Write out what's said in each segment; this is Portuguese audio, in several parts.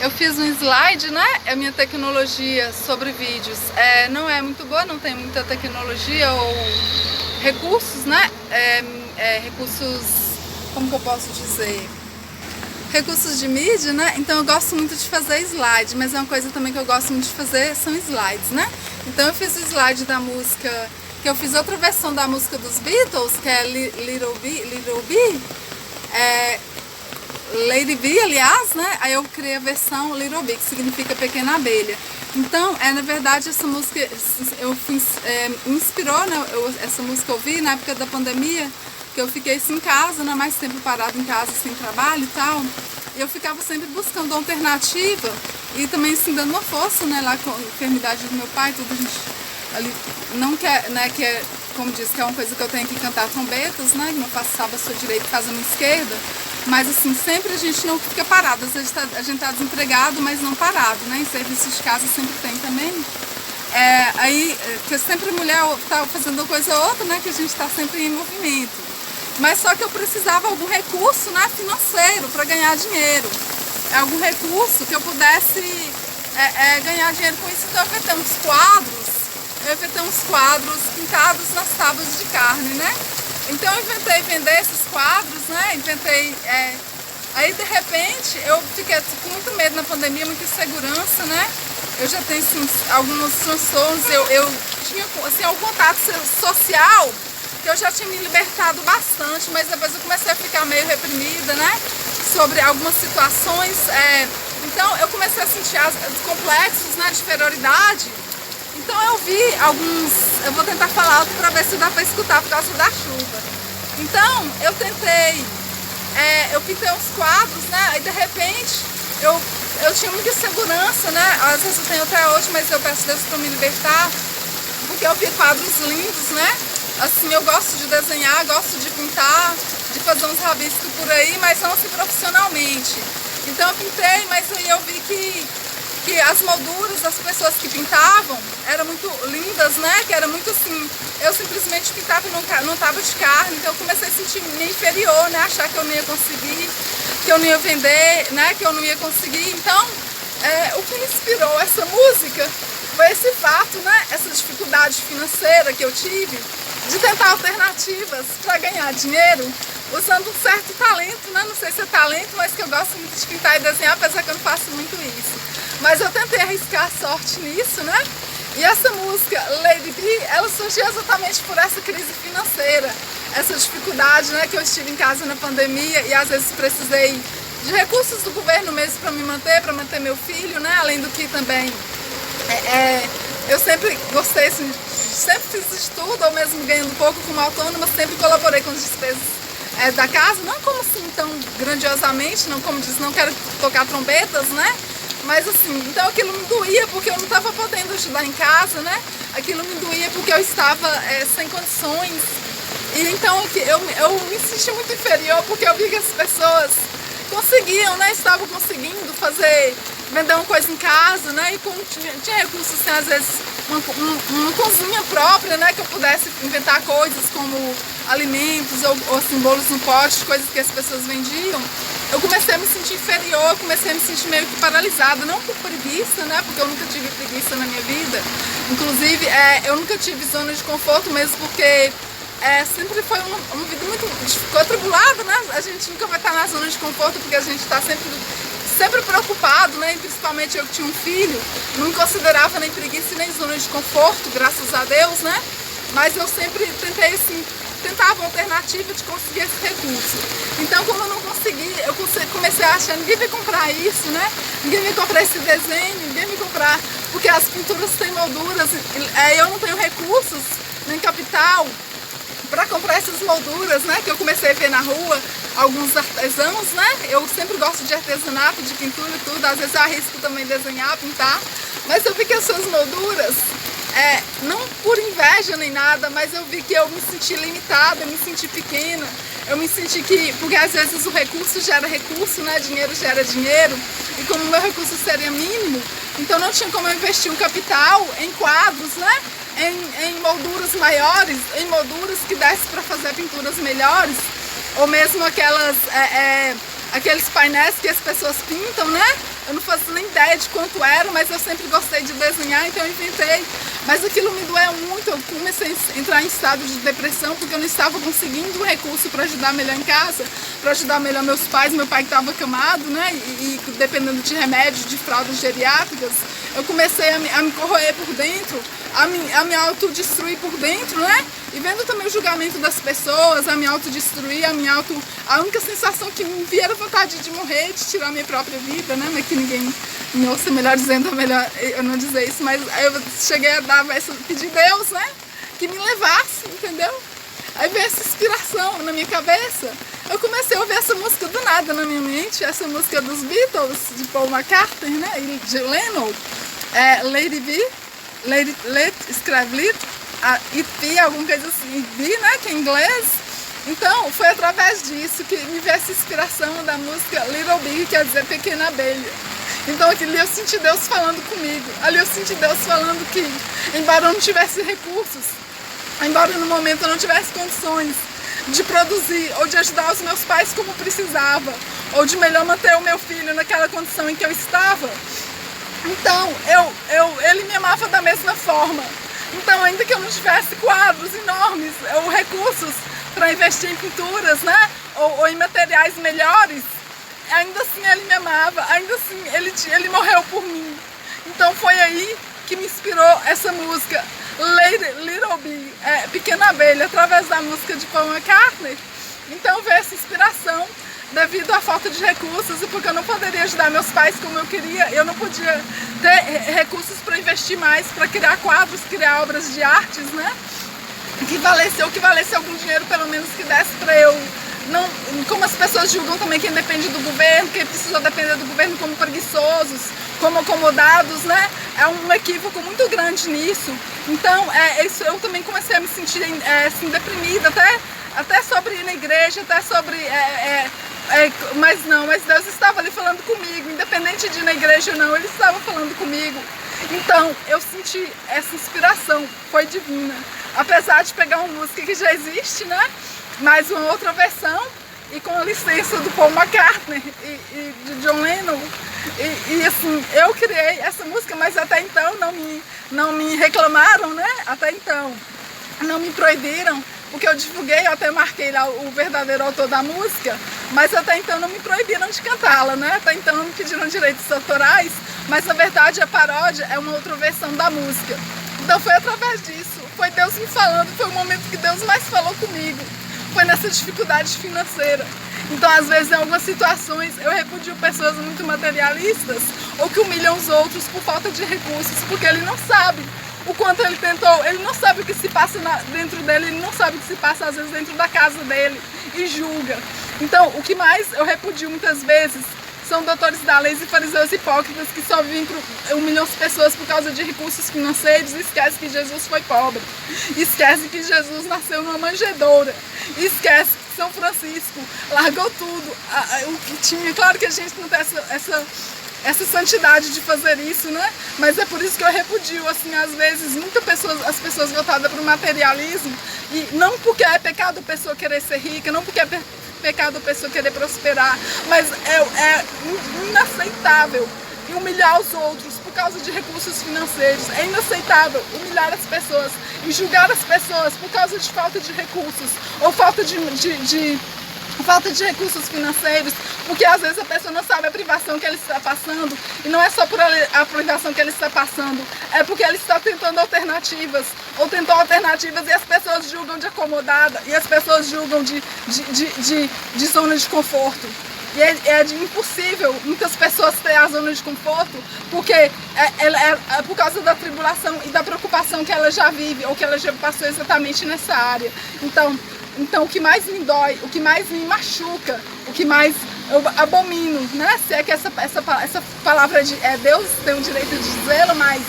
Eu fiz um slide, né? A minha tecnologia sobre vídeos não é muito boa, não tem muita tecnologia ou recursos, né? Recursos, como que eu posso dizer? Recursos de mídia, né? Então eu gosto muito de fazer slide, mas é uma coisa também que eu gosto muito de fazer são slides, né? Então eu fiz o slide da música, que eu fiz outra versão da música dos Beatles, que é Little Bee, Lady Bee, aliás, né? Aí eu criei a versão Little Bee, que significa pequena abelha. Então, na verdade, essa música me inspirou, né? Essa música eu vi na época da pandemia, que eu fiquei assim, em casa, né? Mais tempo parado em casa, sem trabalho e tal. E eu ficava sempre buscando uma alternativa e também assim, dando uma força, né? Lá com a enfermidade do meu pai, tudo a gente ali não quer, né? Que é, como diz, que é uma coisa que eu tenho que cantar trombetas, né? Não faço sábado, sou direita, faz a minha esquerda. Mas assim, sempre a gente não fica parado. Às vezes a gente tá desempregado, mas não parado, né? Em serviços de casa sempre tem também. Que sempre a mulher tá fazendo uma coisa ou outra, né? Que a gente tá sempre em movimento. Mas só que eu precisava de algum recurso, né, financeiro para ganhar dinheiro. Algum recurso que eu pudesse ganhar dinheiro com isso. Então eu inventei uns quadros pintados nas tábuas de carne, né? Então eu inventei vender esses quadros, né? Aí de repente eu fiquei com muito medo na pandemia, muita insegurança, né? Eu já tenho assim, alguns transtornos, eu tinha assim, algum contato social que eu já tinha me libertado bastante, mas depois eu comecei a ficar meio reprimida, né? Sobre algumas situações. Então eu comecei a sentir os complexos, né, de inferioridade. Então eu vi alguns, eu vou tentar falar alto para ver se dá para escutar por causa da chuva. Então eu tentei, eu pintei uns quadros, né? E de repente eu tinha muita insegurança, né? Às vezes eu tenho até hoje, mas eu peço Deus para me libertar, porque eu vi quadros lindos, né? Assim, eu gosto de desenhar, gosto de pintar, de fazer uns rabiscos por aí, mas não assim profissionalmente. Então eu pintei, mas aí eu vi que as molduras das pessoas que pintavam eram muito lindas, né? Que era muito assim, eu simplesmente pintava num tábua de carne, então eu comecei a sentir meio inferior, né? Achar que eu não ia conseguir, que eu não ia vender, né? Que eu não ia conseguir. Então, o que me inspirou essa música foi esse fato, né? Essa dificuldade financeira que eu tive de tentar alternativas para ganhar dinheiro usando um certo talento, né? Não sei se é talento, mas que eu gosto muito de pintar e desenhar, apesar que eu não faço muito isso. Mas eu tentei arriscar a sorte nisso, né? E essa música, Lady Bee, ela surgiu exatamente por essa crise financeira, essa dificuldade, né? Que eu estive em casa na pandemia e às vezes precisei de recursos do governo mesmo para me manter, para manter meu filho, né? Além do que também eu sempre gostei, assim, sempre fiz estudo, ou mesmo ganhando pouco como autônoma, sempre colaborei com as despesas da casa, não como assim tão grandiosamente, não como diz, não quero tocar trombetas, né? Mas assim, então aquilo me doía porque eu não estava podendo ajudar em casa, né? Aquilo me doía porque eu estava sem condições. E então eu me senti muito inferior porque eu vi que as pessoas conseguiam, né? Estavam conseguindo vender uma coisa em casa, né? E tinha recursos, assim, às vezes uma cozinha própria, né? Que eu pudesse inventar coisas como alimentos ou assim, bolos no pote, coisas que as pessoas vendiam. Eu comecei a me sentir inferior, comecei a me sentir meio que paralisada, não por preguiça, né? Porque eu nunca tive preguiça na minha vida. Inclusive, eu nunca tive zona de conforto mesmo porque sempre foi uma vida muito atribulada, né? A gente nunca vai estar na zona de conforto porque a gente está sempre preocupado, né? E principalmente eu que tinha um filho, não me considerava nem preguiça nem zona de conforto, graças a Deus, né? Mas eu sempre tentei assim, tentava uma alternativa de conseguir esse recurso. Então, como eu não consegui, eu comecei a achar, ninguém vai comprar isso, né? Ninguém vai comprar esse desenho, ninguém vai comprar, porque as pinturas têm molduras, eu não tenho recursos, nem capital para comprar essas molduras, né? Que eu comecei a ver na rua, alguns artesãos, né? Eu sempre gosto de artesanato, de pintura e tudo, às vezes eu arrisco também desenhar, pintar, mas eu vi que as suas molduras, não por inveja nem nada, mas eu vi que eu me senti limitada, eu me senti pequena, eu me senti porque às vezes o recurso gera recurso, né? Dinheiro gera dinheiro, e como o meu recurso seria mínimo, então não tinha como eu investir um capital em quadros, né? Em molduras maiores, em molduras que desse para fazer pinturas melhores, ou mesmo aqueles painéis que as pessoas pintam, né? Eu não fazia nem ideia de quanto era, mas eu sempre gostei de desenhar, então eu inventei. Mas aquilo me doeu muito, eu comecei a entrar em estado de depressão porque eu não estava conseguindo um recurso para ajudar melhor em casa, para ajudar melhor meus pais. Meu pai estava acamado, né, e dependendo de remédios, de fraldas geriátricas, eu comecei a me corroer por dentro, a me autodestruir por dentro, né, e vendo também o julgamento das pessoas, a me autodestruir, a única sensação que me via era vontade de morrer, de tirar a minha própria vida, né, mas que ninguém me ouça, melhor dizendo, é melhor eu não dizer isso, mas aí eu cheguei a pedir a Deus, né, que me levasse, entendeu? Aí veio essa inspiração na minha cabeça, eu comecei a ouvir essa música do nada na minha mente, essa música dos Beatles, de Paul McCartney, né, e de Lennon, Lady B, escreve Lit, It Be, alguma coisa assim, It Be, né, que é em inglês. Então, foi através disso que me veio essa inspiração da música Little Bee, que quer dizer pequena abelha. Então, ali eu senti Deus falando comigo. Ali eu senti Deus falando que, embora eu não tivesse recursos, embora no momento eu não tivesse condições de produzir ou de ajudar os meus pais como precisava, ou de melhor manter o meu filho naquela condição em que eu estava, então, ele me amava da mesma forma. Então, ainda que eu não tivesse quadros enormes ou recursos para investir em pinturas, né, ou em materiais melhores, ainda assim ele me amava, ainda assim ele morreu por mim. Então foi aí que me inspirou essa música, Little Bee, Pequena Abelha, através da música de Paul McCartney. Então veio essa inspiração devido à falta de recursos e porque eu não poderia ajudar meus pais como eu queria, eu não podia ter recursos para investir mais, para criar quadros, criar obras de artes, né? Que valesse algum dinheiro, pelo menos que desse para eu, não, como as pessoas julgam também quem depende do governo, quem precisa depender do governo como preguiçosos, como acomodados, né? É um equívoco muito grande nisso. Então, isso, eu também comecei a me sentir assim, deprimida, até sobre ir na igreja, até sobre... mas Deus estava ali falando comigo, independente de ir na igreja ou não, Ele estava falando comigo. Então, eu senti essa inspiração, foi divina. Apesar de pegar uma música que já existe, né? Mais uma outra versão, e com a licença do Paul McCartney e de John Lennon. E assim, eu criei essa música, mas até então não me reclamaram, né? Até então não me proibiram, porque eu divulguei, eu até marquei lá o verdadeiro autor da música, mas até então não me proibiram de cantá-la, né? Até então não me pediram direitos autorais, mas na verdade a paródia é uma outra versão da música. Então foi através disso, foi Deus me falando, foi o momento que Deus mais falou comigo, foi nessa dificuldade financeira. Então às vezes em algumas situações eu repudio pessoas muito materialistas ou que humilham os outros por falta de recursos, porque ele não sabe o quanto ele tentou, ele não sabe o que se passa dentro dele, ele não sabe o que se passa às vezes dentro da casa dele e julga. Então o que mais eu repudio muitas vezes são doutores da lei e fariseus hipócritas que só vivem humilham as pessoas por causa de recursos financeiros e esquece que Jesus foi pobre, esquece que Jesus nasceu numa manjedoura, esquece que São Francisco largou tudo, o que tinha. Claro que a gente não tem essa santidade de fazer isso, né? Mas é por isso que eu repudio, assim, às vezes, as pessoas voltadas para o materialismo, e não porque é pecado a pessoa querer ser rica, não porque é pecado a pessoa querer prosperar, mas é inaceitável humilhar os outros por causa de recursos financeiros. É inaceitável humilhar as pessoas e julgar as pessoas por causa de falta de recursos ou falta de recursos financeiros, porque às vezes a pessoa não sabe a privação que ela está passando, e não é só por a privação que ela está passando, é porque ela está tentando alternativas, ou tentou alternativas e as pessoas julgam de acomodada, e as pessoas julgam de zona de conforto. E é impossível muitas pessoas terem a zona de conforto, porque é por causa da tribulação e da preocupação que ela já vive, ou que ela já passou exatamente nessa área. Então o que mais me dói, o que mais me machuca, o que mais eu abomino, né? Se é que essa palavra Deus tem o direito de dizê-lo, mas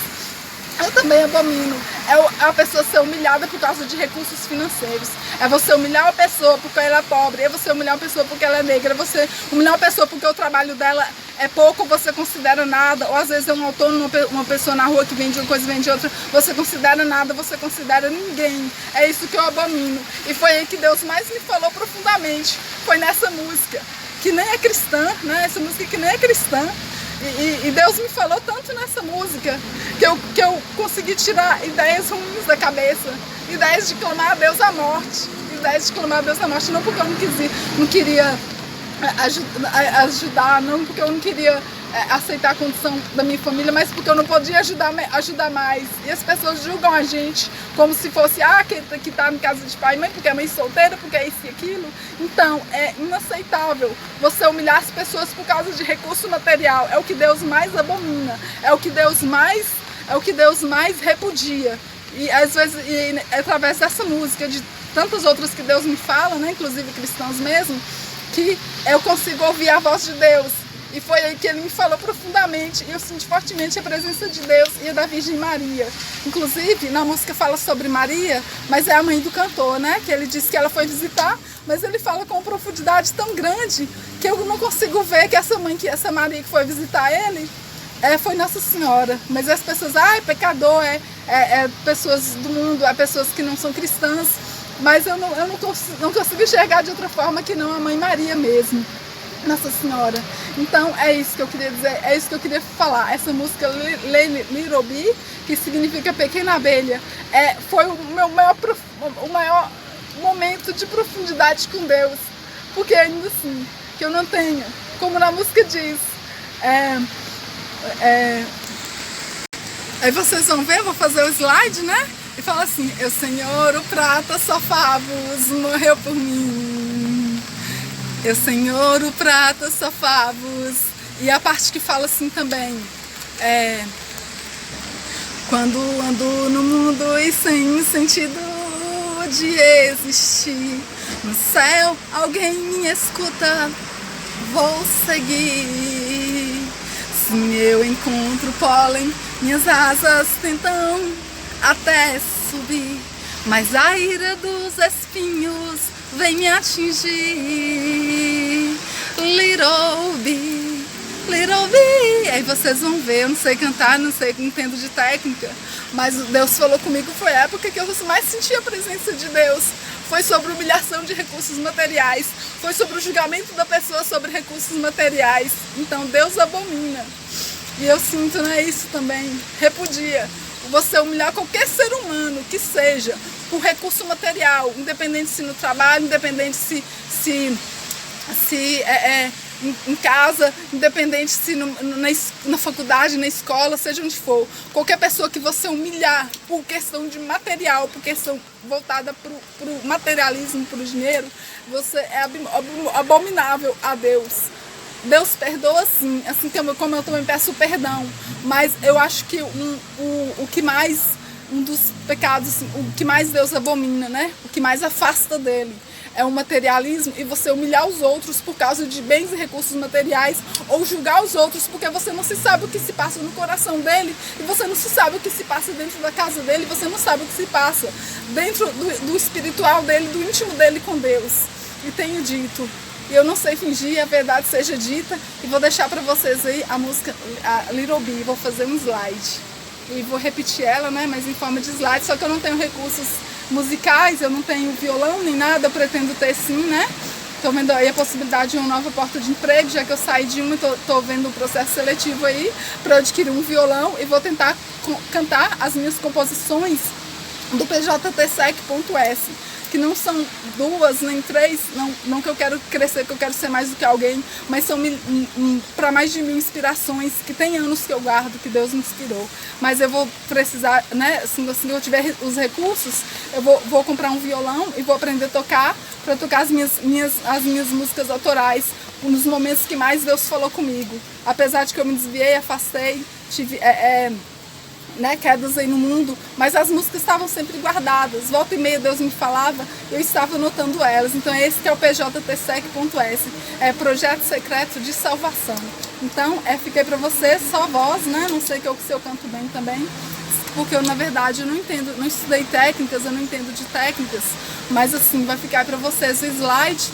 eu também abomino. É a pessoa ser humilhada por causa de recursos financeiros. É você humilhar uma pessoa porque ela é pobre, é você humilhar uma pessoa porque ela é negra, é você humilhar uma pessoa porque o trabalho dela é pouco, você considera nada, ou às vezes é um autônomo, uma pessoa na rua que vende uma coisa e vende outra, você considera nada, você considera ninguém. É isso que eu abomino. E foi aí que Deus mais me falou profundamente, foi nessa música, que nem é cristã, né? Essa música que nem é cristã, E Deus me falou tanto nessa música que eu consegui tirar ideias ruins da cabeça, ideias de clamar a Deus à morte, ideias de clamar a Deus à morte, não porque eu não queria ajudar, não porque eu não queria aceitar a condição da minha família, mas porque eu não podia ajudar mais. E as pessoas julgam a gente como se fosse, que tá em casa de pai e mãe, porque é mãe solteira, porque é isso e aquilo. Então, é inaceitável você humilhar as pessoas por causa de recurso material. É o que Deus mais abomina, é o que Deus mais repudia. E às vezes, através dessa música, de tantas outras que Deus me fala, né, inclusive cristãos mesmo, que eu consigo ouvir a voz de Deus. E foi aí que ele me falou profundamente, e eu senti fortemente a presença de Deus e a da Virgem Maria. Inclusive, na música fala sobre Maria, mas é a mãe do cantor, né? Que ele disse que ela foi visitar, mas ele fala com uma profundidade tão grande que eu não consigo ver que essa Maria que foi visitar ele foi Nossa Senhora. Mas as pessoas, pecador, pessoas do mundo, pessoas que não são cristãs. Mas eu não consigo enxergar de outra forma que não a Mãe Maria mesmo, Nossa Senhora. Então é isso que eu queria dizer, é isso que eu queria falar. Essa música Little Bee, que significa pequena abelha, foi o maior momento de profundidade com Deus. Porque ainda assim, que eu não tenho, como na música diz, aí vocês vão ver, eu vou fazer o slide, né? E fala assim: eu, Senhor, o prata só favos, morreu por mim. Eu, Senhor, o prata só favos. E a parte que fala assim também, quando ando no mundo e sem sentido de existir, no céu alguém me escuta, vou seguir. Sim, eu encontro pólen, minhas asas tentam até subir, mas a ira dos espinhos vem me atingir. Little bee, little bee. Aí vocês vão ver, eu não sei cantar, não entendo de técnica, mas Deus falou comigo, foi a época que eu mais senti a presença de Deus. Foi sobre humilhação de recursos materiais, foi sobre o julgamento da pessoa sobre recursos materiais. Então Deus abomina. E eu sinto, né, isso também, repudia. Você humilhar qualquer ser humano que seja por recurso material, independente se no trabalho, independente se em casa, independente se na faculdade, na escola, seja onde for. Qualquer pessoa que você humilhar por questão de material, por questão voltada para o materialismo, para o dinheiro, você é abominável a Deus. Deus perdoa sim, assim como eu também peço perdão, mas eu acho que um dos pecados, assim, o que mais Deus abomina, né? O que mais afasta dele é o materialismo, e você humilhar os outros por causa de bens e recursos materiais, ou julgar os outros porque você não se sabe o que se passa no coração dele, e você não se sabe o que se passa dentro da casa dele, você não sabe o que se passa dentro do espiritual dele, do íntimo dele com Deus. E tenho dito, e eu não sei fingir, a verdade seja dita, e vou deixar para vocês aí a música a Little Bee, vou fazer um slide e vou repetir ela, né, mas em forma de slide, só que eu não tenho recursos musicais, eu não tenho violão nem nada, eu pretendo ter sim, né? Tô vendo aí a possibilidade de uma nova porta de emprego, já que eu saí de uma e tô vendo um processo seletivo aí para adquirir um violão, e vou tentar cantar as minhas composições do PJTSEC.S, que não são 2 nem 3, não que eu quero crescer, que eu quero ser mais do que alguém, mas são para mais de 1000 inspirações, que tem anos que eu guardo, que Deus me inspirou. Mas eu vou precisar, né, assim que eu tiver os recursos, eu vou comprar um violão e vou aprender a tocar, para tocar as minhas músicas autorais, nos momentos que mais Deus falou comigo. Apesar de que eu me desviei, afastei, tive quedas aí no mundo, mas as músicas estavam sempre guardadas. Volta e meia Deus me falava, eu estava anotando elas. Então esse que é o PJTSEC.S, Projeto Secreto de Salvação. Então fiquei para você, só voz, né? Não sei se eu canto bem também, porque eu na verdade eu não entendo, não estudei técnicas, eu não entendo de técnicas, mas assim, vai ficar para vocês o slide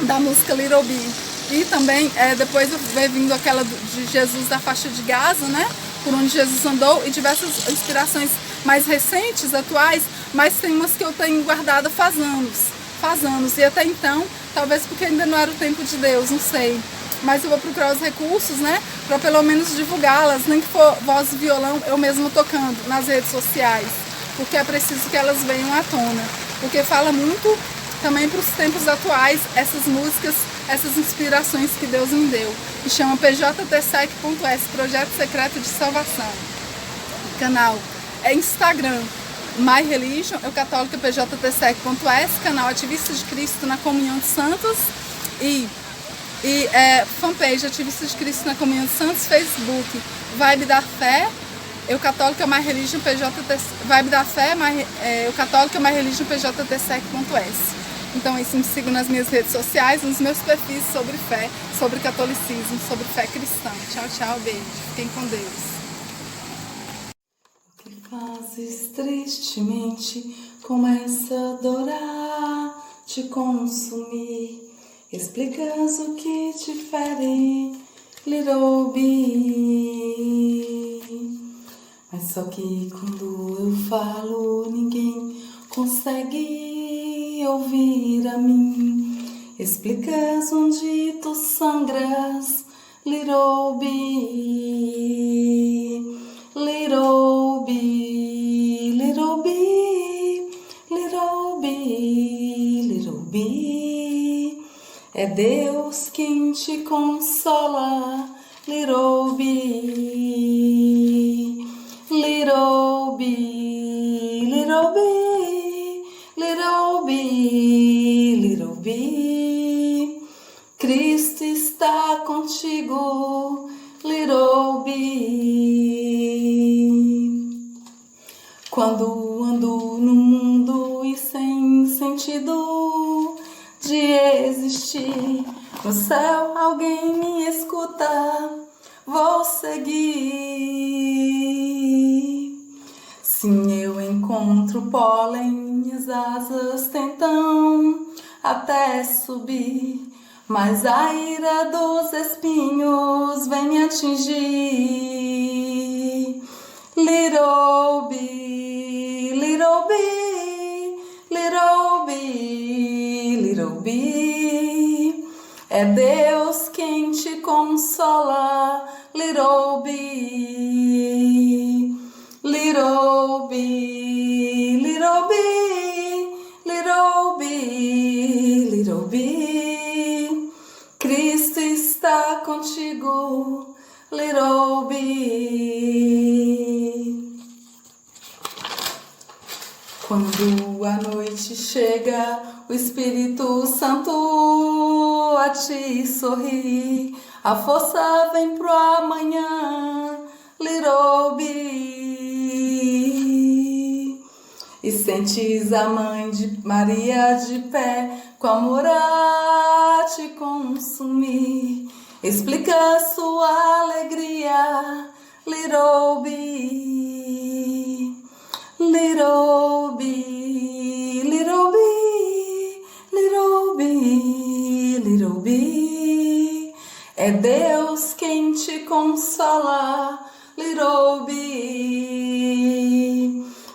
da música Little Bee. E também depois vai vindo aquela de Jesus da faixa de Gaza, né? Por onde Jesus andou, e diversas inspirações mais recentes, atuais, mas tem umas que eu tenho guardada faz anos, e até então, talvez porque ainda não era o tempo de Deus, não sei. mas eu vou procurar os recursos, né, para pelo menos divulgá-las, nem que for voz e violão, eu mesmo tocando nas redes sociais, porque é preciso que elas venham à tona, porque fala muito também para os tempos atuais essas músicas, essas inspirações que Deus me deu, que chama PJTSEC.S, Projeto Secreto de Salvação. O canal é Instagram, My Religion, eu católica PJTSEC.S, canal Ativista de Cristo na Comunhão de Santos e fanpage Ativista de Cristo na Comunhão de Santos, Facebook, Vibe da Fé, eu católica My Religion Vibe da Fé, eu católica My Religion PJTSEC.S. Então, assim, me sigam nas minhas redes sociais, nos meus perfis sobre fé, sobre catolicismo, sobre fé cristã. Tchau, tchau, beijo. Fiquem com Deus. O que fazes tristemente, começa a adorar, te consumir. Explicas o que te fere, little bee. Mas só que quando eu falo, ninguém consegue ouvir a mim. Explicas onde tu sangras, little bee, little bee, little bee, little bee, little bee. É Deus quem te consola, little bee, little bee, little bee, little bee, little bee. Cristo está contigo, little bee. Quando ando no mundo e sem sentido de existir, no céu alguém me escuta, vou seguir. Sim, eu encontro pólen, minhas asas tentam até subir, mas a ira dos espinhos vem me atingir. Little bee, little bee, little bee, little bee. É Deus quem te consola, little bee, little bee, little bee, little bee, little bee. Cristo está contigo, little bee. Quando a noite chega, o Espírito Santo a te sorrir, a força vem pro amanhã, little bee. E sentes a mãe de Maria de pé, com amor a te consumir. Explica sua alegria, little bee, little bee, little bee, little bee, little bee. É Deus quem te consola, little bee,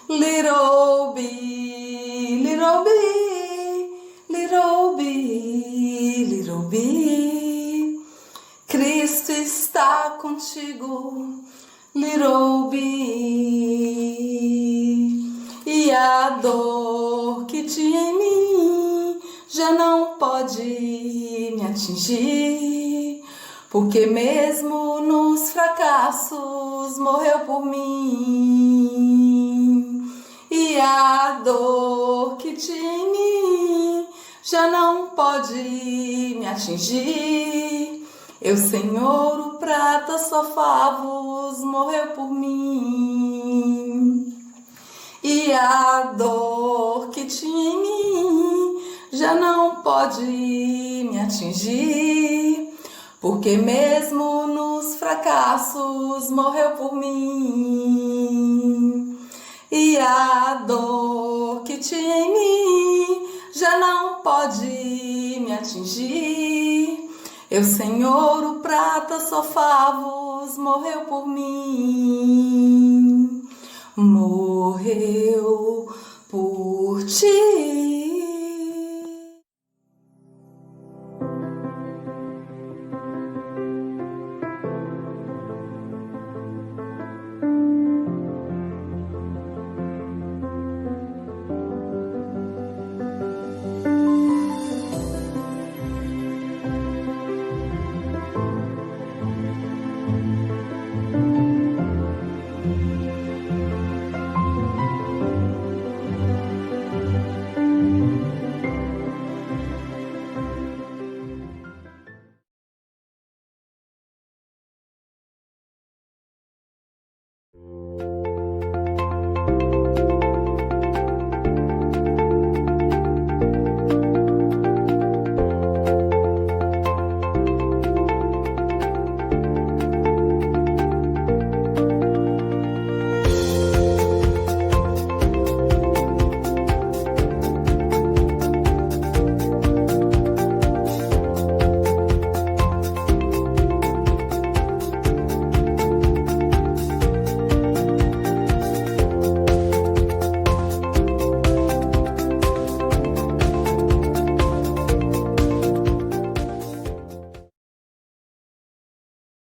little bee, little bee, little bee, little bee. Cristo está contigo, little bee. E a dor que tinha em mim já não pode me atingir, porque mesmo nos fracassos morreu por mim. E a dor que tinha em mim já não pode me atingir. Eu, Senhor, o prata só favos morreu por mim. E a dor que tinha em mim já não pode me atingir, porque mesmo nos fracassos morreu por mim. E a dor que tinha em mim já não pode me atingir. Eu, Senhor, o prata só favos morreu por mim. Morreu por ti.